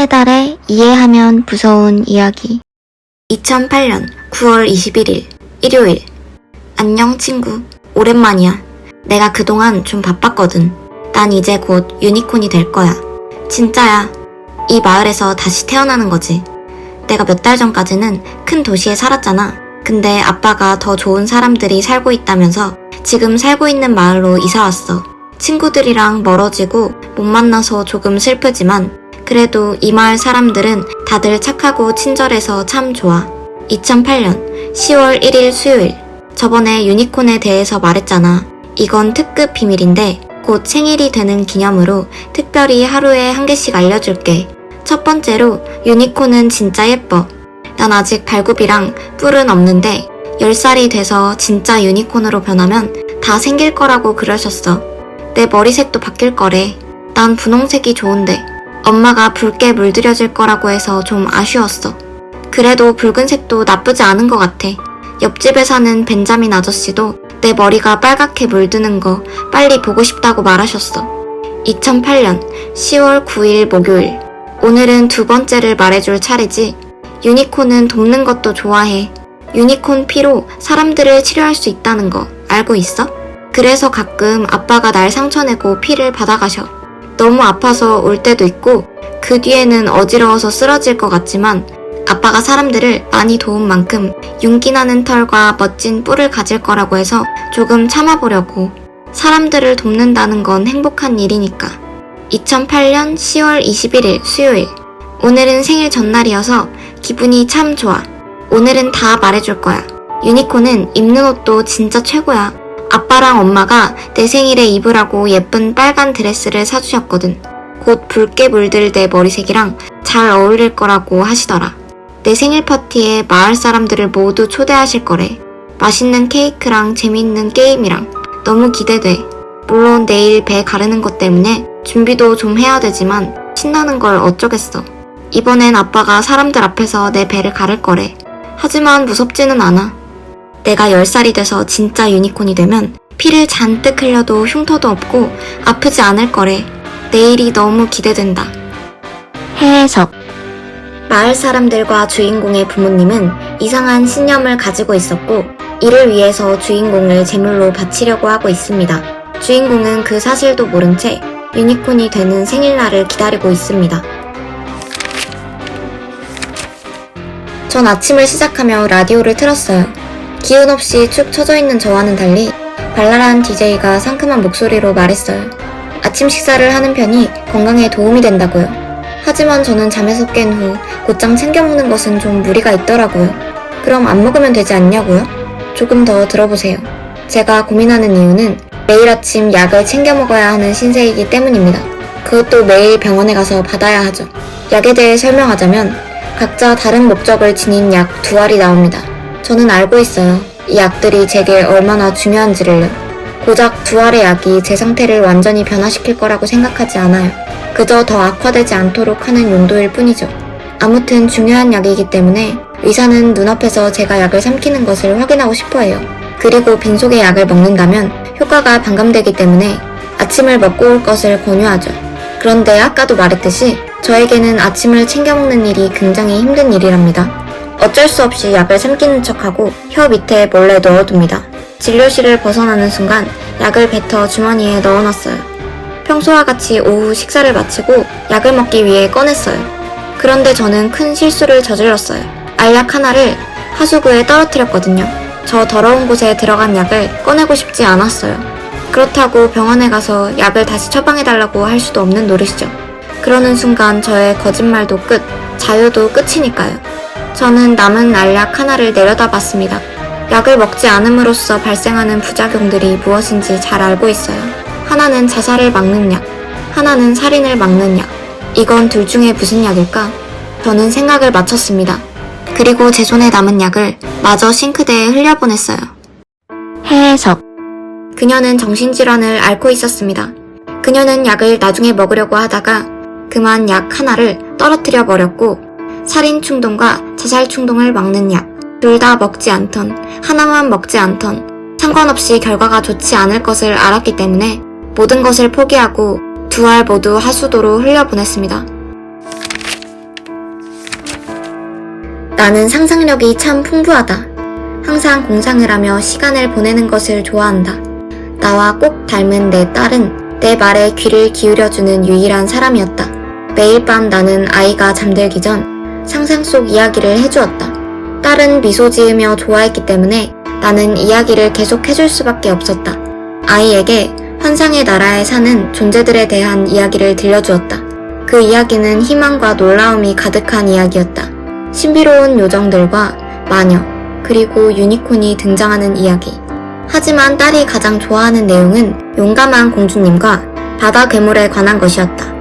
해달의 이해하면 무서운 이야기. 2008년 9월 21일 일요일. 안녕 친구. 오랜만이야. 내가 그동안 좀 바빴거든. 난 이제 곧 유니콘이 될 거야. 진짜야. 이 마을에서 다시 태어나는 거지. 내가 몇 달 전까지는 큰 도시에 살았잖아. 근데 아빠가 더 좋은 사람들이 살고 있다면서 지금 살고 있는 마을로 이사 왔어. 친구들이랑 멀어지고 못 만나서 조금 슬프지만 그래도 이 마을 사람들은 다들 착하고 친절해서 참 좋아. 2008년 10월 1일 수요일. 저번에 유니콘에 대해서 말했잖아. 이건 특급 비밀인데 곧 생일이 되는 기념으로 특별히 하루에 한 개씩 알려줄게. 첫 번째로 유니콘은 진짜 예뻐. 난 아직 발굽이랑 뿔은 없는데 10살이 돼서 진짜 유니콘으로 변하면 다 생길 거라고 그러셨어. 내 머리색도 바뀔 거래. 난 분홍색이 좋은데 엄마가 붉게 물들여질 거라고 해서 좀 아쉬웠어. 그래도 붉은색도 나쁘지 않은 것 같아. 옆집에 사는 벤자민 아저씨도 내 머리가 빨갛게 물드는 거 빨리 보고 싶다고 말하셨어. 2008년 10월 9일 목요일. 오늘은 두 번째를 말해줄 차례지. 유니콘은 돕는 것도 좋아해. 유니콘 피로 사람들을 치료할 수 있다는 거 알고 있어? 그래서 가끔 아빠가 날 상처내고 피를 받아가셔. 너무 아파서 올 때도 있고 그 뒤에는 어지러워서 쓰러질 것 같지만 아빠가 사람들을 많이 도운 만큼 윤기나는 털과 멋진 뿔을 가질 거라고 해서 조금 참아보려고. 사람들을 돕는다는 건 행복한 일이니까. 2008년 10월 21일 수요일. 오늘은 생일 전날이어서 기분이 참 좋아. 오늘은 다 말해줄 거야. 유니콘은 입는 옷도 진짜 최고야. 아빠랑 엄마가 내 생일에 입으라고 예쁜 빨간 드레스를 사주셨거든. 곧 붉게 물들 내 머리색이랑 잘 어울릴 거라고 하시더라. 내 생일 파티에 마을 사람들을 모두 초대하실 거래. 맛있는 케이크랑 재밌는 게임이랑 너무 기대돼. 물론 내일 배 가르는 것 때문에 준비도 좀 해야 되지만 신나는 걸 어쩌겠어. 이번엔 아빠가 사람들 앞에서 내 배를 가를 거래. 하지만 무섭지는 않아. 내가 10살이 돼서 진짜 유니콘이 되면 피를 잔뜩 흘려도 흉터도 없고 아프지 않을 거래. 내일이 너무 기대된다. 해석. 마을 사람들과 주인공의 부모님은 이상한 신념을 가지고 있었고 이를 위해서 주인공을 제물로 바치려고 하고 있습니다. 주인공은 그 사실도 모른 채 유니콘이 되는 생일날을 기다리고 있습니다. 전 아침을 시작하며 라디오를 틀었어요. 기운 없이 축 처져 있는 저와는 달리 발랄한 DJ가 상큼한 목소리로 말했어요. 아침 식사를 하는 편이 건강에 도움이 된다고요. 하지만 저는 잠에서 깬 후 곧장 챙겨 먹는 것은 좀 무리가 있더라고요. 그럼 안 먹으면 되지 않냐고요? 조금 더 들어보세요. 제가 고민하는 이유는 매일 아침 약을 챙겨 먹어야 하는 신세이기 때문입니다. 그것도 매일 병원에 가서 받아야 하죠. 약에 대해 설명하자면 각자 다른 목적을 지닌 약 두 알이 나옵니다. 저는 알고 있어요. 이 약들이 제게 얼마나 중요한지를요. 고작 두 알의 약이 제 상태를 완전히 변화시킬 거라고 생각하지 않아요. 그저 더 악화되지 않도록 하는 용도일 뿐이죠. 아무튼 중요한 약이기 때문에 의사는 눈앞에서 제가 약을 삼키는 것을 확인하고 싶어 해요. 그리고 빈속에 약을 먹는다면 효과가 반감되기 때문에 아침을 먹고 올 것을 권유하죠. 그런데 아까도 말했듯이 저에게는 아침을 챙겨 먹는 일이 굉장히 힘든 일이랍니다. 어쩔 수 없이 약을 삼키는 척하고 혀 밑에 몰래 넣어둡니다. 진료실을 벗어나는 순간 약을 뱉어 주머니에 넣어놨어요. 평소와 같이 오후 식사를 마치고 약을 먹기 위해 꺼냈어요. 그런데 저는 큰 실수를 저질렀어요. 알약 하나를 하수구에 떨어뜨렸거든요. 저 더러운 곳에 들어간 약을 꺼내고 싶지 않았어요. 그렇다고 병원에 가서 약을 다시 처방해달라고 할 수도 없는 노릇이죠. 그러는 순간 저의 거짓말도 끝, 자유도 끝이니까요. 저는 남은 알약 하나를 내려다봤습니다. 약을 먹지 않음으로써 발생하는 부작용들이 무엇인지 잘 알고 있어요. 하나는 자살을 막는 약, 하나는 살인을 막는 약. 이건 둘 중에 무슨 약일까? 저는 생각을 마쳤습니다. 그리고 제 손에 남은 약을 마저 싱크대에 흘려보냈어요. 해석. 그녀는 정신질환을 앓고 있었습니다. 그녀는 약을 나중에 먹으려고 하다가 그만 약 하나를 떨어뜨려 버렸고 살인 충동과 자살 충동을 막는 약, 둘 다 먹지 않던, 하나만 먹지 않던, 상관없이 결과가 좋지 않을 것을 알았기 때문에 모든 것을 포기하고 두 알 모두 하수도로 흘려보냈습니다. 나는 상상력이 참 풍부하다. 항상 공상을 하며 시간을 보내는 것을 좋아한다. 나와 꼭 닮은 내 딸은 내 말에 귀를 기울여주는 유일한 사람이었다. 매일 밤 나는 아이가 잠들기 전 상상 속 이야기를 해주었다. 딸은 미소 지으며 좋아했기 때문에 나는 이야기를 계속 해줄 수밖에 없었다. 아이에게 환상의 나라에 사는 존재들에 대한 이야기를 들려주었다. 그 이야기는 희망과 놀라움이 가득한 이야기였다. 신비로운 요정들과 마녀, 그리고 유니콘이 등장하는 이야기. 하지만 딸이 가장 좋아하는 내용은 용감한 공주님과 바다 괴물에 관한 것이었다.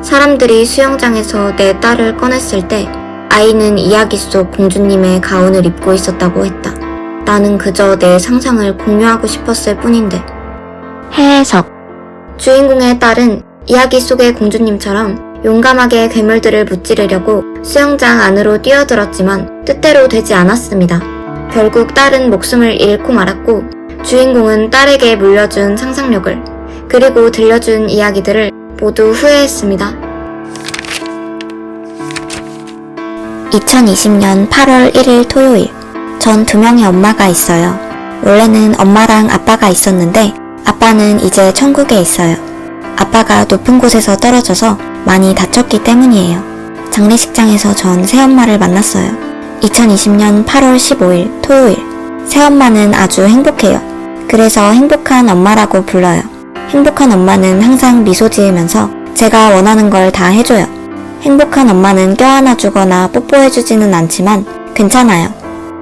사람들이 수영장에서 내 딸을 꺼냈을 때 아이는 이야기 속 공주님의 가운을 입고 있었다고 했다. 나는 그저 내 상상을 공유하고 싶었을 뿐인데. 해석, 주인공의 딸은 이야기 속의 공주님처럼 용감하게 괴물들을 무찌르려고 수영장 안으로 뛰어들었지만 뜻대로 되지 않았습니다. 결국 딸은 목숨을 잃고 말았고 주인공은 딸에게 물려준 상상력을 그리고 들려준 이야기들을 모두 후회했습니다. 2020년 8월 1일 토요일. 전 2명의 엄마가 있어요. 원래는 엄마랑 아빠가 있었는데 아빠는 이제 천국에 있어요. 아빠가 높은 곳에서 떨어져서 많이 다쳤기 때문이에요. 장례식장에서 전 새엄마를 만났어요. 2020년 8월 15일 토요일. 새엄마는 아주 행복해요. 그래서 행복한 엄마라고 불러요. 행복한 엄마는 항상 미소 지으면서 제가 원하는 걸 다 해줘요. 행복한 엄마는 껴안아주거나 뽀뽀해주지는 않지만 괜찮아요.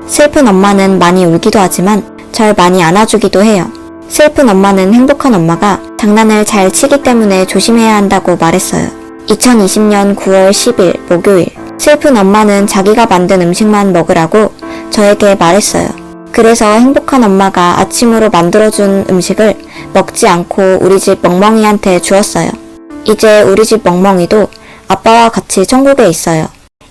슬픈 엄마는 많이 울기도 하지만 절 많이 안아주기도 해요. 슬픈 엄마는 행복한 엄마가 장난을 잘 치기 때문에 조심해야 한다고 말했어요. 2020년 9월 10일 목요일. 슬픈 엄마는 자기가 만든 음식만 먹으라고 저에게 말했어요. 그래서 행복한 엄마가 아침으로 만들어준 음식을 먹지 않고 우리 집 멍멍이한테 주었어요. 이제 우리 집 멍멍이도 아빠와 같이 천국에 있어요.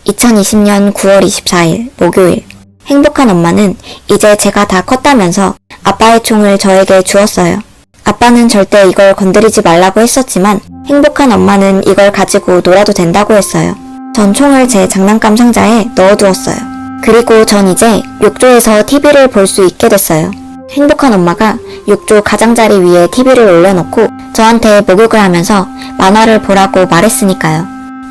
2020년 9월 24일 목요일. 행복한 엄마는 이제 제가 다 컸다면서 아빠의 총을 저에게 주었어요. 아빠는 절대 이걸 건드리지 말라고 했었지만 행복한 엄마는 이걸 가지고 놀아도 된다고 했어요. 전 총을 제 장난감 상자에 넣어두었어요. 그리고 전 이제 욕조에서 TV를 볼 수 있게 됐어요. 행복한 엄마가 욕조 가장자리 위에 TV를 올려놓고 저한테 목욕을 하면서 만화를 보라고 말했으니까요.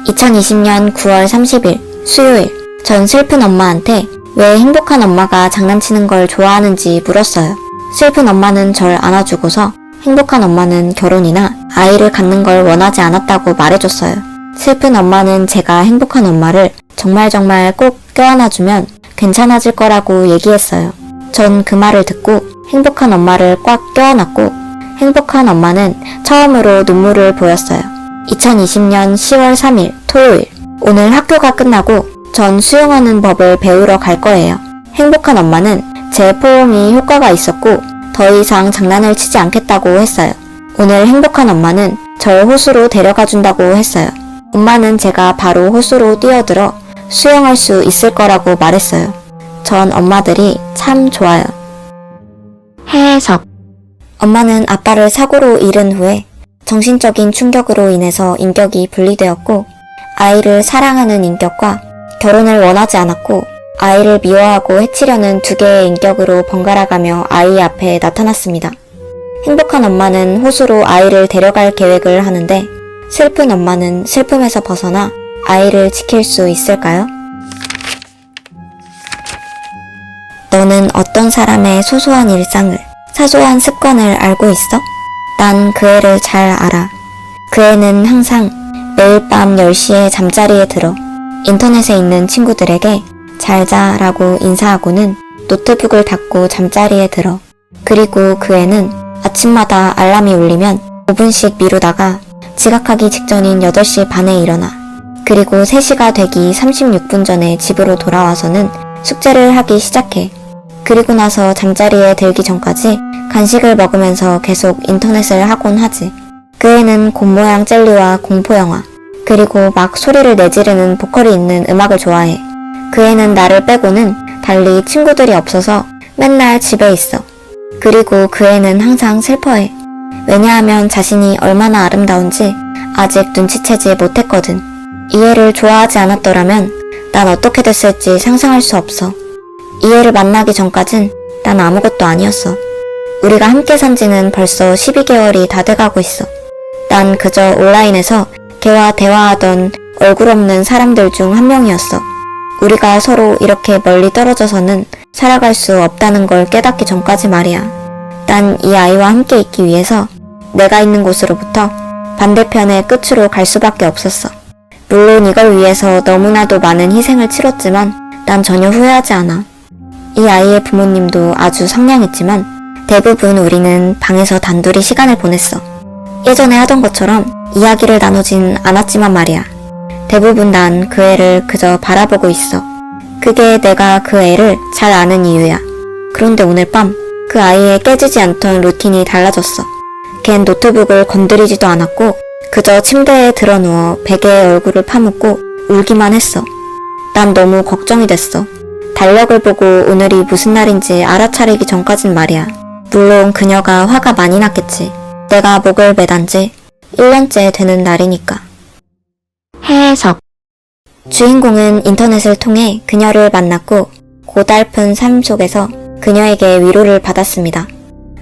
2020년 9월 30일 수요일. 전 슬픈 엄마한테 왜 행복한 엄마가 장난치는 걸 좋아하는지 물었어요. 슬픈 엄마는 절 안아주고서 행복한 엄마는 결혼이나 아이를 갖는 걸 원하지 않았다고 말해줬어요. 슬픈 엄마는 제가 행복한 엄마를 정말 꼭 껴안아주면 괜찮아질 거라고 얘기했어요. 전 그 말을 듣고 행복한 엄마를 꽉 껴안았고 행복한 엄마는 처음으로 눈물을 보였어요. 2020년 10월 3일 토요일. 오늘 학교가 끝나고 전 수영하는 법을 배우러 갈 거예요. 행복한 엄마는 제 포옹이 효과가 있었고 더 이상 장난을 치지 않겠다고 했어요. 오늘 행복한 엄마는 절 호수로 데려가 준다고 했어요. 엄마는 제가 바로 호수로 뛰어들어 수영할 수 있을 거라고 말했어요. 전 엄마들이 참 좋아요. 해석, 엄마는 아빠를 사고로 잃은 후에 정신적인 충격으로 인해서 인격이 분리되었고 아이를 사랑하는 인격과 결혼을 원하지 않았고 아이를 미워하고 해치려는 두 개의 인격으로 번갈아가며 아이 앞에 나타났습니다. 행복한 엄마는 호수로 아이를 데려갈 계획을 하는데 슬픈 엄마는 슬픔에서 벗어나 아이를 지킬 수 있을까요? 너는 어떤 사람의 소소한 일상을, 사소한 습관을 알고 있어? 난 그 애를 잘 알아. 그 애는 항상 매일 밤 10시에 잠자리에 들어 인터넷에 있는 친구들에게 잘 자라고 인사하고는 노트북을 닫고 잠자리에 들어. 그리고 그 애는 아침마다 알람이 울리면 5분씩 미루다가 지각하기 직전인 8시 반에 일어나. 그리고 3시가 되기 36분 전에 집으로 돌아와서는 숙제를 하기 시작해. 그리고 나서 잠자리에 들기 전까지 간식을 먹으면서 계속 인터넷을 하곤 하지. 그 애는 곰 모양 젤리와 공포영화, 그리고 막 소리를 내지르는 보컬이 있는 음악을 좋아해. 그 애는 나를 빼고는 달리 친구들이 없어서 맨날 집에 있어. 그리고 그 애는 항상 슬퍼해. 왜냐하면 자신이 얼마나 아름다운지 아직 눈치채지 못했거든. 이해를 좋아하지 않았더라면 난 어떻게 됐을지 상상할 수 없어. 이해를 만나기 전까진 난 아무것도 아니었어. 우리가 함께 산 지는 벌써 12개월이 다 돼가고 있어. 난 그저 온라인에서 걔와 대화하던 얼굴 없는 사람들 중 한 명이었어. 우리가 서로 이렇게 멀리 떨어져서는 살아갈 수 없다는 걸 깨닫기 전까지 말이야. 난 이 아이와 함께 있기 위해서 내가 있는 곳으로부터 반대편의 끝으로 갈 수밖에 없었어. 물론 이걸 위해서 너무나도 많은 희생을 치렀지만 난 전혀 후회하지 않아. 이 아이의 부모님도 아주 상냥했지만 대부분 우리는 방에서 단둘이 시간을 보냈어. 예전에 하던 것처럼 이야기를 나누진 않았지만 말이야. 대부분 난 그 애를 그저 바라보고 있어. 그게 내가 그 애를 잘 아는 이유야. 그런데 오늘 밤 그 아이의 깨지지 않던 루틴이 달라졌어. 걘 노트북을 건드리지도 않았고 그저 침대에 드러누워 베개에 얼굴을 파묻고 울기만 했어. 난 너무 걱정이 됐어. 달력을 보고 오늘이 무슨 날인지 알아차리기 전까진 말이야. 물론 그녀가 화가 많이 났겠지. 내가 목을 매단 지 1년째 되는 날이니까. 해석, 주인공은 인터넷을 통해 그녀를 만났고 고달픈 삶 속에서 그녀에게 위로를 받았습니다.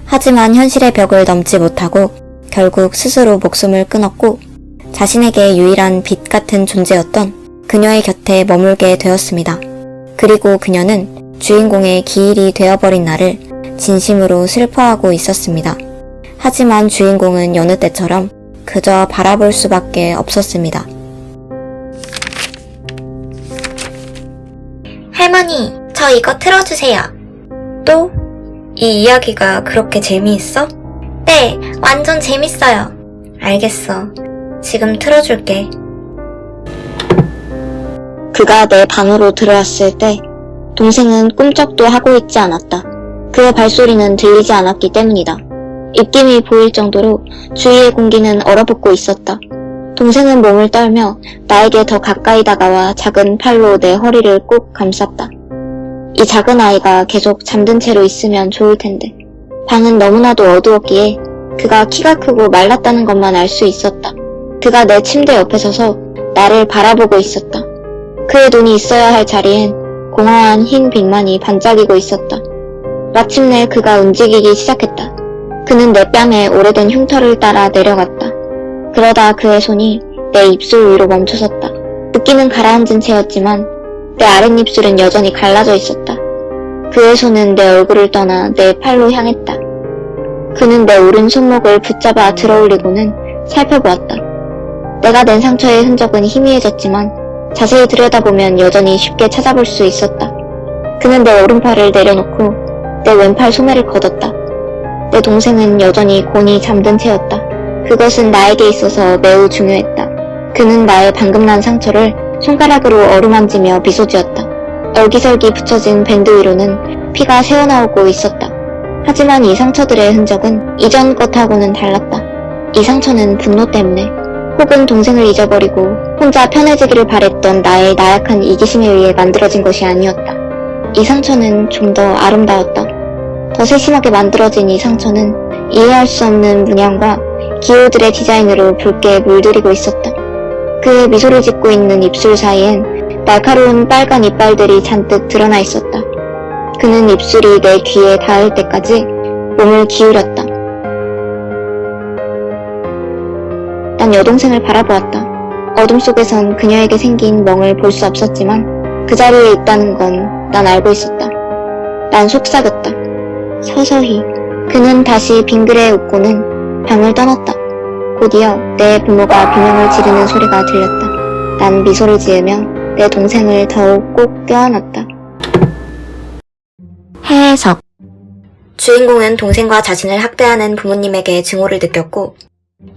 하지만 현실의 벽을 넘지 못하고 결국 스스로 목숨을 끊었고 자신에게 유일한 빛 같은 존재였던 그녀의 곁에 머물게 되었습니다. 그리고 그녀는 주인공의 기일이 되어버린 나를 진심으로 슬퍼하고 있었습니다. 하지만 주인공은 여느 때처럼 그저 바라볼 수밖에 없었습니다. 할머니, 저 이거 틀어주세요. 또? 이 이야기가 그렇게 재미있어? 네, 완전 재밌어요. 알겠어. 지금 틀어줄게. 그가 내 방으로 들어왔을 때 동생은 꿈쩍도 하고 있지 않았다. 그의 발소리는 들리지 않았기 때문이다. 입김이 보일 정도로 주위의 공기는 얼어붙고 있었다. 동생은 몸을 떨며 나에게 더 가까이 다가와 작은 팔로 내 허리를 꼭 감쌌다. 이 작은 아이가 계속 잠든 채로 있으면 좋을 텐데. 방은 너무나도 어두웠기에 그가 키가 크고 말랐다는 것만 알 수 있었다. 그가 내 침대 옆에 서서 나를 바라보고 있었다. 그의 눈이 있어야 할 자리엔 공허한 흰 빛만이 반짝이고 있었다. 마침내 그가 움직이기 시작했다. 그는 내 뺨에 오래된 흉터를 따라 내려갔다. 그러다 그의 손이 내 입술 위로 멈춰섰다. 붓기는 가라앉은 채였지만 내 아랫입술은 여전히 갈라져 있었다. 그의 손은 내 얼굴을 떠나 내 팔로 향했다. 그는 내 오른 손목을 붙잡아 들어올리고는 살펴보았다. 내가 낸 상처의 흔적은 희미해졌지만 자세히 들여다보면 여전히 쉽게 찾아볼 수 있었다. 그는 내 오른팔을 내려놓고 내 왼팔 소매를 걷었다. 내 동생은 여전히 곤히 잠든 채였다. 그것은 나에게 있어서 매우 중요했다. 그는 나의 방금 난 상처를 손가락으로 어루만지며 미소 지었다. 얼기설기 붙여진 밴드 위로는 피가 새어나오고 있었다. 하지만 이 상처들의 흔적은 이전 것하고는 달랐다. 이 상처는 분노 때문에 혹은 동생을 잊어버리고 혼자 편해지기를 바랬던 나의 나약한 이기심에 의해 만들어진 것이 아니었다. 이 상처는 좀 더 아름다웠다. 더 세심하게 만들어진 이 상처는 이해할 수 없는 문양과 기호들의 디자인으로 붉게 물들이고 있었다. 그의 미소를 짓고 있는 입술 사이엔 날카로운 빨간 이빨들이 잔뜩 드러나 있었다. 그는 입술이 내 귀에 닿을 때까지 몸을 기울였다. 난 여동생을 바라보았다. 어둠 속에선 그녀에게 생긴 멍을 볼 수 없었지만 그 자리에 있다는 건 난 알고 있었다. 난 속삭였다. 서서히 그는 다시 빙그레 웃고는 방을 떠났다. 곧이어 내 부모가 비명을 지르는 소리가 들렸다. 난 미소를 지으며 내 동생을 더욱 꼭 껴안았다. 해석, 주인공은 동생과 자신을 학대하는 부모님에게 증오를 느꼈고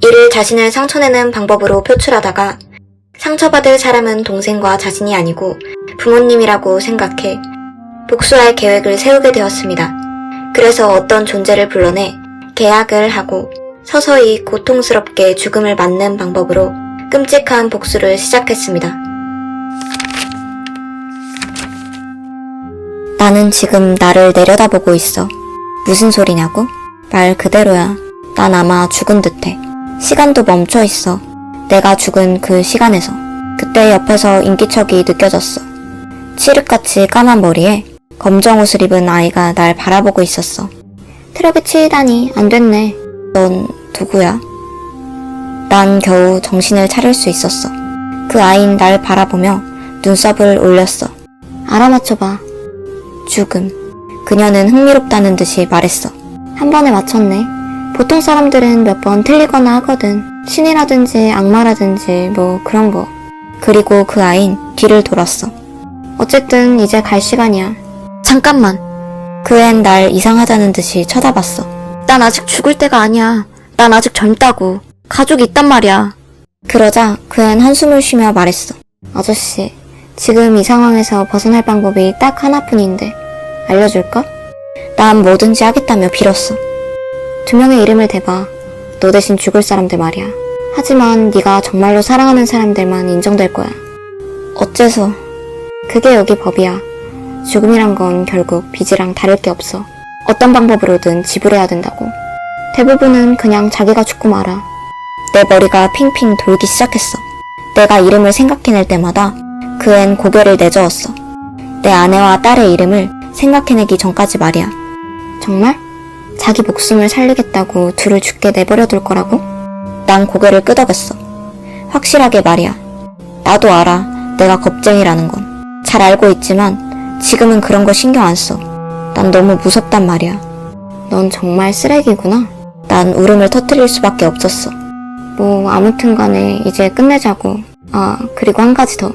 이를 자신을 상처내는 방법으로 표출하다가 상처받을 사람은 동생과 자신이 아니고 부모님이라고 생각해 복수할 계획을 세우게 되었습니다. 그래서 어떤 존재를 불러내 계약을 하고 서서히 고통스럽게 죽음을 맞는 방법으로 끔찍한 복수를 시작했습니다. 나는 지금 나를 내려다보고 있어. 무슨 소리냐고? 말 그대로야. 난 아마 죽은 듯해. 시간도 멈춰 있어. 내가 죽은 그 시간에서. 그때 옆에서 인기척이 느껴졌어. 칠흑같이 까만 머리에 검정 옷을 입은 아이가 날 바라보고 있었어. 트럭에 치이다니 안 됐네. 넌 누구야? 난 겨우 정신을 차릴 수 있었어. 그 아이는 날 바라보며 눈썹을 올렸어. 알아맞혀봐. 죽음. 그녀는 흥미롭다는 듯이 말했어. 한 번에 맞췄네. 보통 사람들은 몇 번 틀리거나 하거든. 신이라든지 악마라든지 뭐 그런 거. 그리고 그 아인 뒤를 돌았어. 어쨌든 이제 갈 시간이야. 잠깐만. 그 앤 날 이상하다는 듯이 쳐다봤어. 난 아직 죽을 때가 아니야. 난 아직 젊다고. 가족이 있단 말이야. 그러자 그 앤 한숨을 쉬며 말했어. 아저씨, 지금 이 상황에서 벗어날 방법이 딱 하나뿐인데 알려줄까? 난 뭐든지 하겠다며 빌었어. 두 명의 이름을 대봐. 너 대신 죽을 사람들 말이야. 하지만 네가 정말로 사랑하는 사람들만 인정될 거야. 어째서? 그게 여기 법이야. 죽음이란 건 결국 빚이랑 다를 게 없어. 어떤 방법으로든 지불해야 된다고. 대부분은 그냥 자기가 죽고 말아. 내 머리가 핑핑 돌기 시작했어. 내가 이름을 생각해낼 때마다 그 앤 고개를 내저었어. 내 아내와 딸의 이름을 생각해내기 전까지 말이야. 정말? 자기 목숨을 살리겠다고 둘을 죽게 내버려둘 거라고? 난 고개를 끄덕였어. 확실하게 말이야. 나도 알아. 내가 겁쟁이라는 건. 잘 알고 있지만 지금은 그런 거 신경 안 써. 난 너무 무섭단 말이야. 넌 정말 쓰레기구나. 난 울음을 터뜨릴 수밖에 없었어. 뭐 아무튼 간에 이제 끝내자고. 아, 그리고 한 가지 더.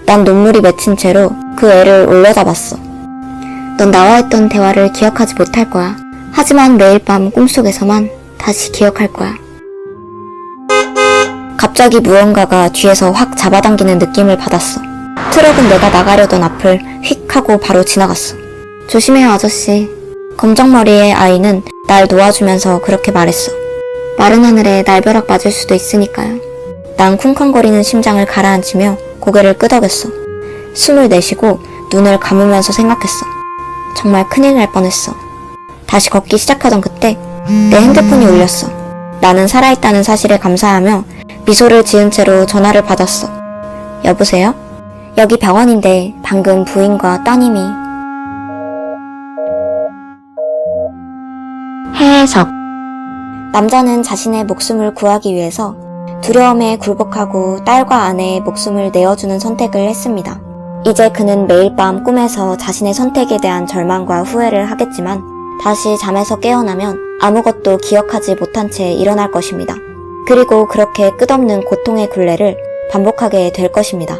난 눈물이 맺힌 채로 그 애를 올려다봤어. 넌 나와 했던 대화를 기억하지 못할 거야. 하지만 매일 밤 꿈속에서만 다시 기억할 거야. 갑자기 무언가가 뒤에서 확 잡아당기는 느낌을 받았어. 트럭은 내가 나가려던 앞을 휙 하고 바로 지나갔어. 조심해요, 아저씨. 검정머리의 아이는 날 놓아주면서 그렇게 말했어. 마른 하늘에 날벼락 맞을 수도 있으니까요. 난 쿵쾅거리는 심장을 가라앉히며 고개를 끄덕였어. 숨을 내쉬고 눈을 감으면서 생각했어. 정말 큰일 날 뻔했어. 다시 걷기 시작하던 그때 내 핸드폰이 울렸어. 나는 살아있다는 사실에 감사하며 미소를 지은 채로 전화를 받았어. 여보세요? 여기 병원인데 방금 부인과 따님이. 해석. 남자는 자신의 목숨을 구하기 위해서 두려움에 굴복하고 딸과 아내의 목숨을 내어주는 선택을 했습니다. 이제 그는 매일 밤 꿈에서 자신의 선택에 대한 절망과 후회를 하겠지만 다시 잠에서 깨어나면 아무것도 기억하지 못한 채 일어날 것입니다. 그리고 그렇게 끝없는 고통의 굴레를 반복하게 될 것입니다.